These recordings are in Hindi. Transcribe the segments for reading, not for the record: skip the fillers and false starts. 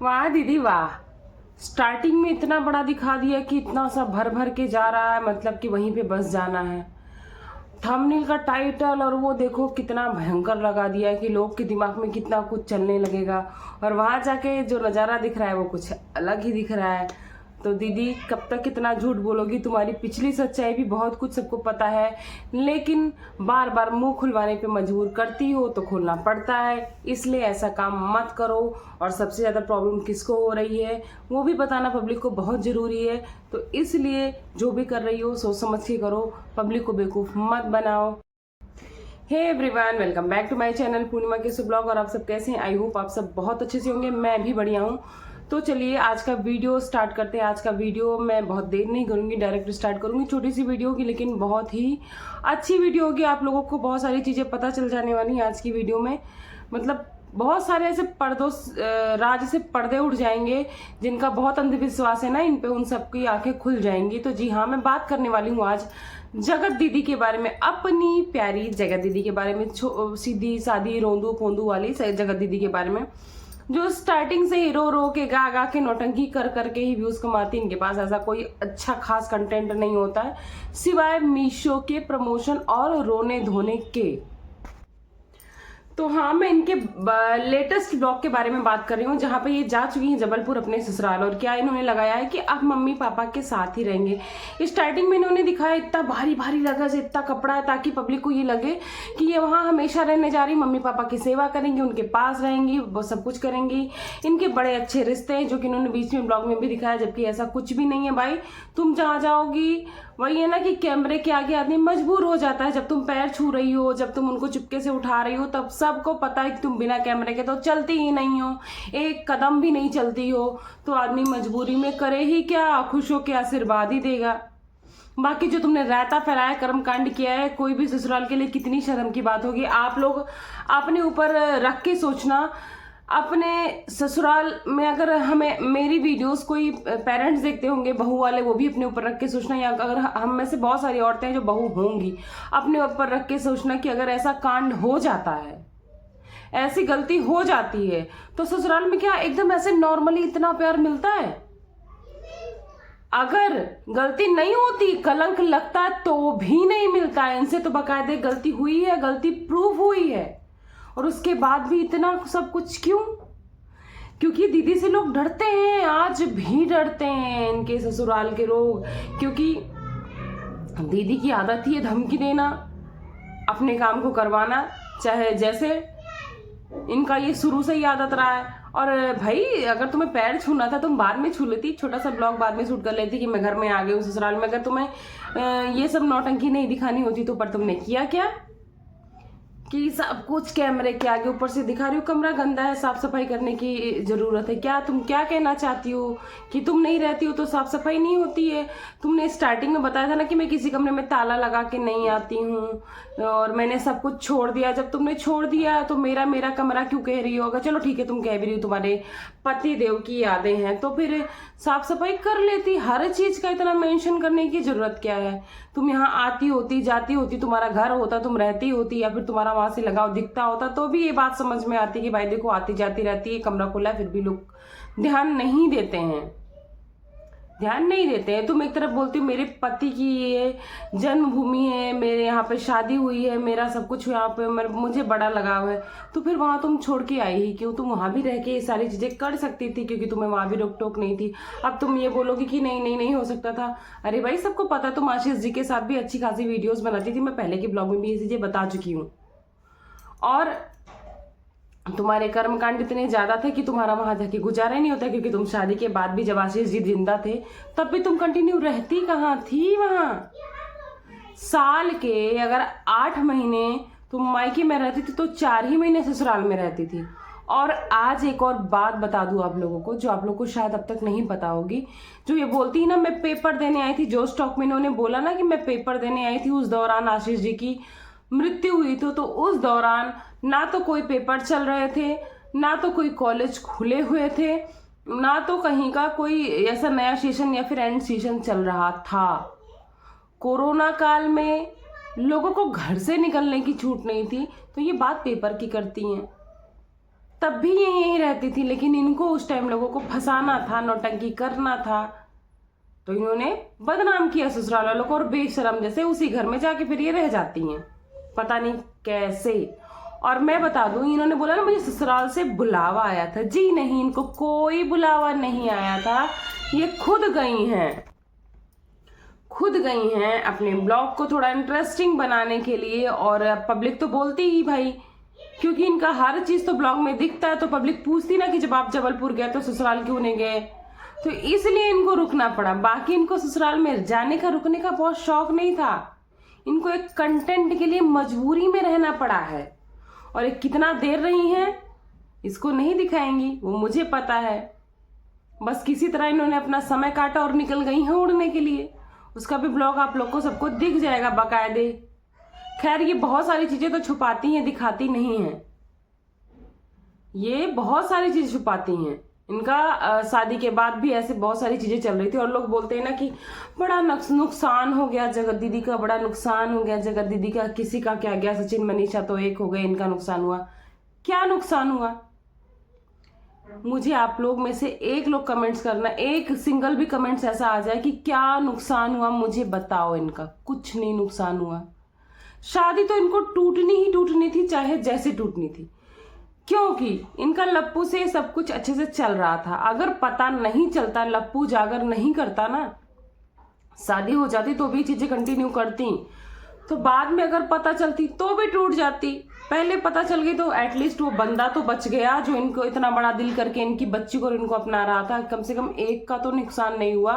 वाह दीदी वाह। स्टार्टिंग में इतना बड़ा दिखा दिया कि इतना सा भर भर के जा रहा है, मतलब कि वहीं पे बस जाना है। थंबनेल का टाइटल और वो देखो कितना भयंकर लगा दिया है कि लोग के दिमाग में कितना कुछ चलने लगेगा, और वहां जाके जो नज़ारा दिख रहा है वो कुछ अलग ही दिख रहा है। तो दीदी कब तक कितना झूठ बोलोगी? तुम्हारी पिछली सच्चाई भी बहुत कुछ सबको पता है, लेकिन बार बार मुंह खुलवाने पे मजबूर करती हो तो खोलना पड़ता है। इसलिए ऐसा काम मत करो। और सबसे ज़्यादा प्रॉब्लम किसको हो रही है वो भी बताना पब्लिक को बहुत ज़रूरी है। तो इसलिए जो भी कर रही हो सोच समझ के करो, पब्लिक को बेवकूफ़ मत बनाओ। Hey everyone, welcome back to my channel Purnima के ब्लॉग। और आप सब कैसे हैं? आई होप आप सब बहुत अच्छे से होंगे, मैं भी बढ़िया हूँ। तो चलिए आज का वीडियो स्टार्ट करते हैं। आज का वीडियो मैं बहुत देर नहीं करूँगी, डायरेक्ट स्टार्ट करूँगी। छोटी सी वीडियो होगी लेकिन बहुत ही अच्छी वीडियो होगी। आप लोगों को बहुत सारी चीज़ें पता चल जाने वाली हैं आज की वीडियो में। मतलब बहुत सारे ऐसे राज से पर्दे उठ जाएंगे जिनका बहुत अंधविश्वास है ना इन पे, उन सबकी आंखें खुल जाएंगी। तो जी हाँ, मैं बात करने वाली हूँ आज जगत दीदी के बारे में, अपनी प्यारी जगत दीदी के बारे में। सीधी सादी रोंदू पोंदू वाली जगत दीदी के बारे में, जो स्टार्टिंग से ही रो रो के गा गा के नौटंकी कर करके ही व्यूज कमाती। इनके पास ऐसा कोई अच्छा खास कंटेंट नहीं होता है सिवाय मीशो के प्रमोशन और रोने धोने के। तो हाँ, मैं इनके लेटेस्ट ब्लॉग के बारे में बात कर रही हूँ जहाँ पे ये जा चुकी हैं जबलपुर अपने ससुराल। और क्या इन्होंने लगाया है कि अब मम्मी पापा के साथ ही रहेंगे। स्टार्टिंग में इन्होंने दिखाया इतना भारी भारी लगज, इतना कपड़ा है, ताकि पब्लिक को ये लगे कि ये वहाँ हमेशा रहने जा रही, मम्मी पापा की सेवा करेंगी, उनके पास रहेंगी, वो सब कुछ करेंगी। इनके बड़े अच्छे रिश्ते हैं, जो कि इन्होंने बीच में ब्लॉग में भी दिखाया, जबकि ऐसा कुछ भी नहीं है भाई। तुम जहाँ जाओगी वही है ना कि कैमरे के आगे आदमी मजबूर हो जाता है। जब तुम पैर छू रही हो, जब तुम उनको चुपके से उठा रही हो, तब सबको पता है कि तुम बिना कैमरे के तो चलती ही नहीं हो, एक कदम भी नहीं चलती हो। तो आदमी मजबूरी में करे ही क्या, खुश हो के आशीर्वाद ही देगा। बाकी जो तुमने रायता फैलाया, कर्मकांड किया है, कोई भी ससुराल के लिए कितनी शर्म की बात होगी। आप लोग अपने ऊपर रख के सोचना, अपने ससुराल में अगर हमें मेरी वीडियोस कोई पेरेंट्स देखते होंगे बहू वाले, वो भी अपने ऊपर रख के सोचना। या अगर हम में से बहुत सारी औरतें हैं जो बहू होंगी, अपने ऊपर रख के सोचना कि अगर ऐसा कांड हो जाता है, ऐसी गलती हो जाती है, तो ससुराल में क्या एकदम ऐसे नॉर्मली इतना प्यार मिलता है? अगर गलती नहीं होती, कलंक लगता है, तो भी नहीं मिलता है। इनसे तो बाकायदे गलती हुई है, गलती प्रूव हुई है, और उसके बाद भी इतना सब कुछ क्यों? क्योंकि दीदी से लोग डरते हैं, आज भी डरते हैं इनके ससुराल के लोग। क्योंकि दीदी की आदत ही है धमकी देना, अपने काम को करवाना, चाहे जैसे इनका ये शुरू से ही आदत रहा है। और भाई अगर तुम्हें पैर छूना था तुम बाद में छू लेती, छोटा सा ब्लॉग बाद में शूट कर लेती कि मैं घर में आ गई हूँ ससुराल में। अगर तुम्हें ये सब नौटंकी नहीं दिखानी होती तो, पर तुमने किया क्या कि सब कुछ कैमरे के आगे ऊपर से दिखा रही हो। कमरा गंदा है, साफ सफाई करने की जरूरत है क्या? तुम क्या कहना चाहती हो कि तुम नहीं रहती हो तो साफ सफाई नहीं होती है? तुमने स्टार्टिंग में बताया था ना कि मैं किसी कमरे में ताला लगा के नहीं आती हूँ और मैंने सब कुछ छोड़ दिया। जब तुमने छोड़ दिया तो मेरा मेरा कमरा क्यों कह रही हो? अगर चलो ठीक है, तुम कह भी रही हो तुम्हारे पति देव की यादें हैं, तो फिर साफ सफाई कर लेती। हर चीज का इतना मेंशन करने की जरूरत क्या है? तुम यहाँ आती होती, जाती होती, तुम्हारा घर होता, तुम रहती होती, या फिर तुम्हारा वहां से लगाव दिखता होता, तो भी ये बात समझ में आती कि भाई देखो आती जाती रहती है, कमरा खुला है, फिर भी लोग ध्यान नहीं देते हैं, ध्यान नहीं देते हैं। तुम एक तरफ बोलती हो मेरे पति की ये जन्मभूमि है, मेरे यहाँ पे शादी हुई है, मेरा सब कुछ यहाँ पे मुझे बड़ा लगाव है, तो फिर वहां तुम छोड़ के आई ही क्यों? तुम वहां भी रह के ये सारी चीजें कर सकती थी, क्योंकि तुम्हें वहां भी रोक टोक नहीं थी। अब तुम ये बोलोगी कि नहीं नहीं नहीं हो सकता था। अरे भाई सबको पता, तुम आशीष जी के साथ भी अच्छी खासी वीडियोज बनाती थी, मैं पहले के ब्लॉग में भी ये चीजें बता चुकी हूँ। और तुम्हारे कर्मकांड इतने ज्यादा थे कि तुम्हारा वहां जाके गुजारा नहीं होता, क्योंकि तुम शादी के बाद भी जब आशीष जी जिंदा थे तब भी तुम कंटिन्यू रहती कहाँ थी वहां? साल के अगर 8 महीने तुम मायके में रहती थी तो 4 ही महीने ससुराल में रहती थी। और आज एक और बात बता दूं आप लोगों को, जो आप लोगों को शायद अब तक नहीं पता होगी। जो ये बोलती है ना मैं पेपर देने आई थी, जो स्टॉक में इन्होंने बोला ना कि मैं पेपर देने आई थी, उस दौरान आशीष जी की मृत्यु हुई थी। तो उस दौरान ना तो कोई पेपर चल रहे थे, ना तो कोई कॉलेज खुले हुए थे, ना तो कहीं का कोई ऐसा नया सेशन या फिर एंड सेशन चल रहा था। कोरोना काल में लोगों को घर से निकलने की छूट नहीं थी, तो ये बात पेपर की करती हैं। तब भी ये यहीं रहती थी, लेकिन इनको उस टाइम लोगों को फंसाना था, नौटंकी करना था, तो इन्होंने बदनाम किया ससुराल वालों को, और बेशरम जैसे उसी घर में जाके फिर ये रह जाती हैं, पता नहीं कैसे। और मैं बता दूं, इन्होंने बोला ना मुझे ससुराल से बुलावा आया था, जी नहीं, इनको कोई बुलावा नहीं आया था, ये खुद गई हैं अपने ब्लॉग को थोड़ा इंटरेस्टिंग बनाने के लिए। और पब्लिक तो बोलती ही भाई, क्योंकि इनका हर चीज तो ब्लॉग में दिखता है, तो पब्लिक पूछती ना कि जब आप जबलपुर गए तो ससुराल क्यों नहीं गए, तो इसलिए इनको रुकना पड़ा। बाकी इनको ससुराल में जाने का, रुकने का बहुत शौक नहीं था, इनको एक कंटेंट के लिए मजबूरी में रहना पड़ा है। और एक कितना देर रही हैं इसको नहीं दिखाएंगी, वो मुझे पता है, बस किसी तरह इन्होंने अपना समय काटा और निकल गई हैं उड़ने के लिए। उसका भी ब्लॉग आप लोग को सबको दिख जाएगा बाकायदे। खैर, ये बहुत सारी चीजें तो छुपाती हैं, दिखाती नहीं हैं, ये बहुत सारी चीजें छुपाती हैं। इनका शादी के बाद भी ऐसे बहुत सारी चीजें चल रही थी, और लोग बोलते हैं ना कि बड़ा नुकसान हो गया जगत दीदी का, बड़ा नुकसान हो गया जगत दीदी का, किसी का क्या गया, सचिन मनीषा तो एक हो गए, इनका नुकसान हुआ। क्या नुकसान हुआ? मुझे आप लोग में से एक लोग कमेंट्स करना, एक सिंगल भी कमेंट्स ऐसा आ जाए कि क्या नुकसान हुआ, मुझे बताओ। इनका कुछ नहीं नुकसान हुआ। शादी तो इनको टूटनी ही टूटनी थी, चाहे जैसे टूटनी थी, क्योंकि इनका लप्पू से सब कुछ अच्छे से चल रहा था। अगर पता नहीं चलता, लप्पू जागर नहीं करता ना, शादी हो जाती तो भी चीजें कंटिन्यू करती, तो बाद में अगर पता चलती तो भी टूट जाती। पहले पता चल गई तो एटलीस्ट वो बंदा तो बच गया, जो इनको इतना बड़ा दिल करके इनकी बच्ची को इनको अपना रहा था। कम से कम एक का तो नुकसान नहीं हुआ,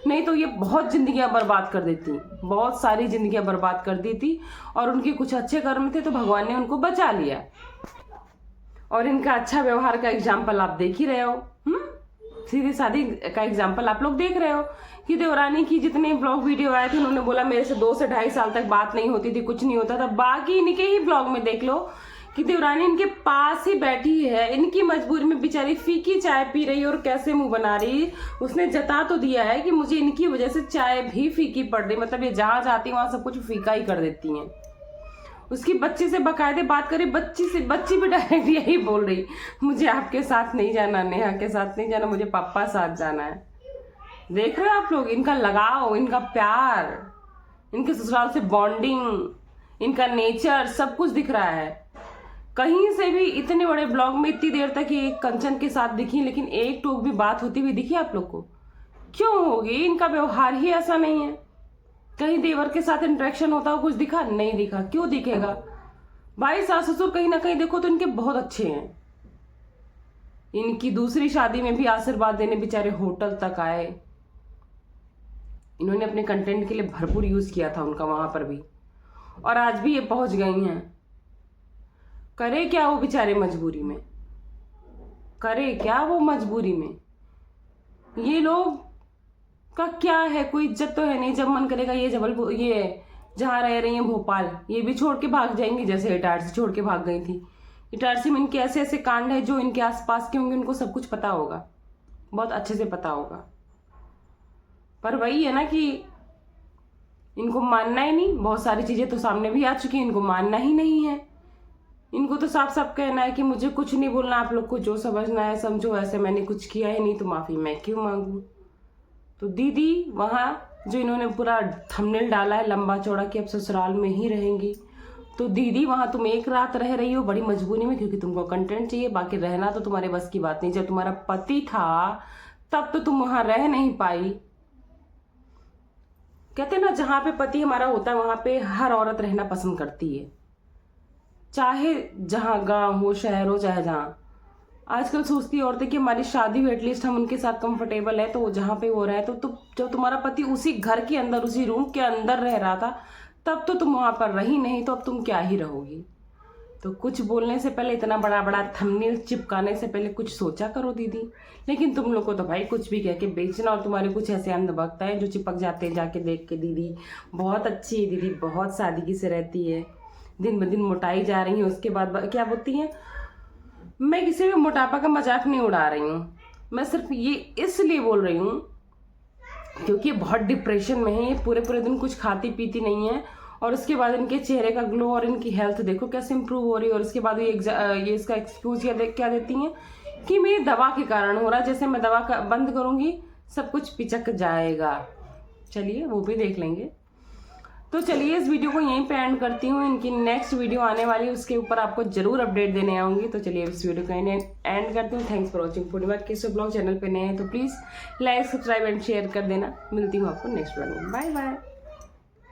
नहीं तो ये बहुत जिंदगियां बर्बाद कर देती, बहुत सारी जिंदगियां बर्बाद कर दी थी। और उनके कुछ अच्छे कर्म थे तो भगवान ने उनको बचा लिया। और इनका अच्छा व्यवहार का एग्जाम्पल आप देख ही रहे हो। सीधी सादी का एग्जाम्पल आप लोग देख रहे हो कि देवरानी की जितने ब्लॉग वीडियो आए थे, उन्होंने बोला मेरे से 2 से 2.5 साल तक बात नहीं होती थी, कुछ नहीं होता था। बाकी इनके ही ब्लॉग में देख लो कि देवरानी इनके पास ही बैठी है, इनकी मजबूरी में बेचारी फीकी चाय पी रही और कैसे मुंह बना रही। उसने जता तो दिया है कि मुझे इनकी वजह से चाय भी फीकी पड़ रही, मतलब ये जहां जाती वहां सब कुछ फीका ही कर देती हैं। उसकी बच्ची से बाकायदे बात करी, बच्ची भी डायरेक्ट यही बोल रही, मुझे आपके साथ नहीं जाना, नेहा के साथ नहीं जाना, मुझे पापा साथ जाना है। देख रहे हो आप लोग इनका लगाव, इनका प्यार, इनके ससुराल से बॉन्डिंग, इनका नेचर, सब कुछ दिख रहा है। कहीं से भी इतने बड़े ब्लॉग में इतनी देर तक ये कंचन के साथ दिखी, लेकिन एक टोक भी बात होती हुई दिखी आप लोग को? क्यों होगी? इनका व्यवहार ही ऐसा नहीं है। कहीं देवर के साथ इंटरेक्शन होता हो कुछ दिखा? नहीं दिखा। क्यों दिखेगा भाई? सास ससुर कहीं ना कहीं देखो तो इनके बहुत अच्छे हैं। इनकी दूसरी शादी में भी आशीर्वाद देने बेचारे होटल तक आए। इन्होंने अपने कंटेंट के लिए भरपूर यूज किया था उनका वहां पर भी, और आज भी ये पहुंच गई हैं। करे क्या वो बेचारे मजबूरी में? करे क्या वो मजबूरी में? ये लोग का क्या है? कोई इज्जत तो है नहीं। जब मन करेगा ये जबलपुर, ये जहाँ रह रही हैं भोपाल, ये भी छोड़ के भाग जाएंगी, जैसे इटारसी छोड़ के भाग गई थी। इटारसी में इनके ऐसे ऐसे कांड है जो इनके आसपास के होंगे, उनको सब कुछ पता होगा, बहुत अच्छे से पता होगा। पर वही है ना कि इनको मानना ही नहीं। बहुत सारी चीजें तो सामने भी आ चुकी हैं, इनको मानना ही नहीं है। इनको तो साफ साफ कहना है कि मुझे कुछ नहीं बोलना, आप लोग को जो समझना है समझो, ऐसे मैंने कुछ किया ही नहीं तो माफी मैं क्यों मांगू। तो दीदी वहां जो इन्होंने पूरा थंबनेल डाला है लंबा चौड़ा कि अब ससुराल में ही रहेंगी, तो दीदी वहां तुम एक रात रह रही हो बड़ी मजबूरी में, क्योंकि तुमको कंटेंट चाहिए। बाकी रहना तो तुम्हारे बस की बात नहीं। जब तुम्हारा पति था तब तो तुम वहां रह नहीं पाई। कहते ना, जहां पे पति हमारा होता है वहां पे हर औरत रहना पसंद करती है, चाहे जहां गांव हो, शहर हो, चाहे जहां। आजकल सोचती औरतें कि हमारी शादी हुई, एटलीस्ट हम उनके साथ कंफर्टेबल है, तो जहां पे हो रहा है तो जब तुम्हारा पति उसी घर के अंदर, उसी रूम के अंदर रह रहा था, तब तो तुम वहां पर रही नहीं, तो अब तुम क्या ही रहोगी। तो कुछ बोलने से पहले, इतना बड़ा बड़ा थंबनेल चिपकाने से पहले कुछ सोचा करो दीदी। लेकिन तुम लोग को तो भाई कुछ भी कह के बेचना, और तुम्हारे कुछ ऐसे अंधभक्त हैं जो चिपक जाते हैं जाके देख के, दीदी बहुत अच्छी है, दीदी बहुत सादगी से रहती है, दिन ब दिन मोटाई जा रही है। उसके बाद क्या बोलती हैं? मैं किसी भी मोटापा का मजाक नहीं उड़ा रही हूँ, मैं सिर्फ ये इसलिए बोल रही हूँ क्योंकि बहुत डिप्रेशन में है, ये पूरे पूरे दिन कुछ खाती पीती नहीं है, और उसके बाद इनके चेहरे का ग्लो और इनकी हेल्थ देखो कैसे इंप्रूव हो रही है। और उसके बाद ये इसका एक्सक्यूज क्या देती हैं कि मेरी दवा के कारण हो रहा है, जैसे मैं दवा का बंद करूंगी सब कुछ पिचक जाएगा। चलिए वो भी देख लेंगे। तो चलिए इस वीडियो को यहीं पे एंड करती हूँ। इनकी नेक्स्ट वीडियो आने वाली है, उसके ऊपर आपको जरूर अपडेट देने आऊंगी। तो चलिए इस वीडियो को एंड करती हूँ। Thanks for watching. Purnima Keshav blog channel पे नए हैं तो please like subscribe and share कर देना। मिलती हूँ आपको नेक्स्ट वीडियो में। Bye bye.